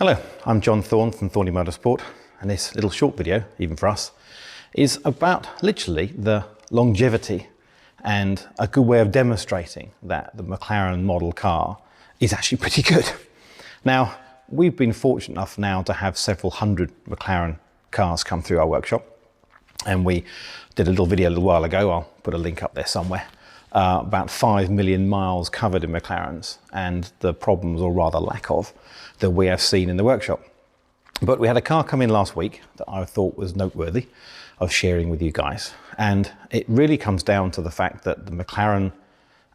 Hello, I'm John Thorne from Thorny Motorsport, and this little short video, even for us, is about literally the longevity and a good way of demonstrating that the McLaren model car is actually pretty good. Now, we've been fortunate enough now to have several hundred McLaren cars come through our workshop, and we did a little video a little while ago, I'll put a link up there somewhere, about 5 million miles covered in McLarens and the problems, or rather lack of, that we have seen in the workshop. But we had a car come in last week that I thought was noteworthy of sharing with you guys. And it really comes down to the fact that the McLaren,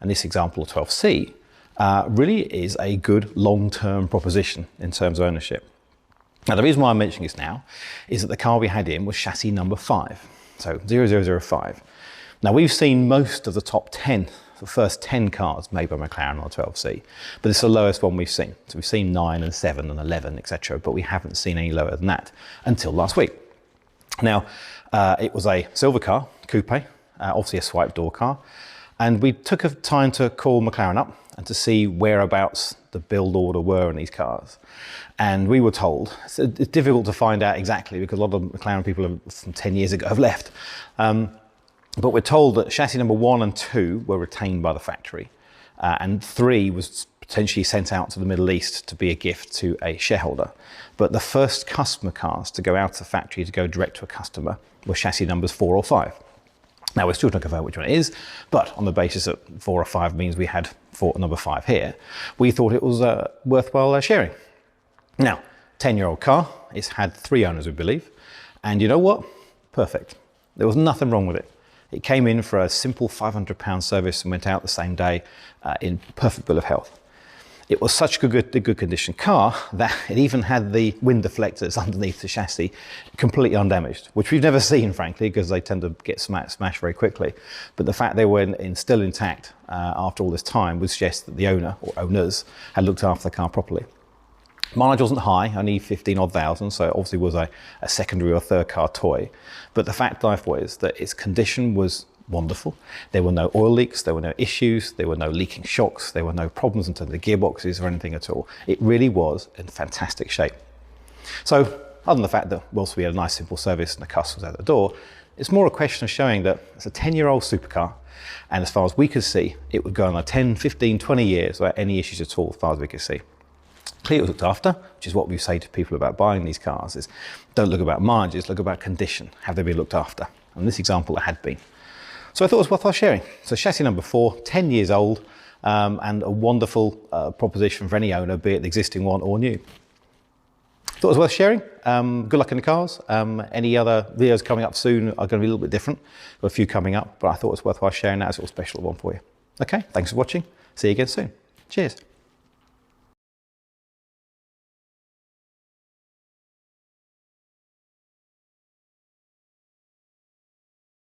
and this example of 12C, really is a good long-term proposition in terms of ownership. Now, the reason why I'm mentioning this now is that the car we had in was chassis number 5, so 0005. Now, we've seen most of the top 10, the first 10 cars made by McLaren on 12C, but it's the lowest one we've seen. So we've seen 9 and 7 and 11, etc., but we haven't seen any lower than that until last week. Now, it was a silver car, coupe, obviously a swipe door car, and we took a time to call McLaren up and to see whereabouts the build order were in these cars. And we were told, it's difficult to find out exactly because a lot of McLaren people from 10 years ago have left. But we're told that chassis number 1 and 2 were retained by the factory, and 3 was potentially sent out to the Middle East to be a gift to a shareholder. But the first customer cars to go out of the factory to go direct to a customer were chassis numbers 4 or 5. Now, we're still not confirm which one it is, but on the basis that 4 or 5 means we had number 5 here, we thought it was worthwhile sharing. Now, 10-year-old car, it's had 3 owners, we believe, and you know what? Perfect. There was nothing wrong with it. It came in for a simple £500 service and went out the same day in perfect bill of health. It was such a good condition car that it even had the wind deflectors underneath the chassis completely undamaged, which we've never seen, frankly, because they tend to get smashed very quickly. But the fact they were still intact after all this time would suggest that the owner or owners had looked after the car properly. Mileage wasn't high, only 15 odd thousand, so it obviously was a secondary or third car toy. But the fact of life was that its condition was wonderful. There were no oil leaks, there were no issues, there were no leaking shocks, there were no problems in terms of the gearboxes or anything at all. It really was in fantastic shape. So, other than the fact that whilst we had a nice simple service and the customer was out the door, it's more a question of showing that it's a 10-year-old supercar, and as far as we could see, it would go on 10, 15, 20 years without any issues at all, as far as we could see. Clearly it was looked after, which is what we say to people about buying these cars, is don't look about mileage, look about condition. Have they been looked after? And in this example, it had been. So I thought it was worthwhile sharing. So chassis number 4, 10 years old, and a wonderful proposition for any owner, be it the existing one or new. Thought it was worth sharing. Good luck in the cars. Any other videos coming up soon are going to be a little bit different. Got a few coming up, but I thought it was worthwhile sharing that as a little special one for you. Okay, thanks for watching. See you again soon. Cheers.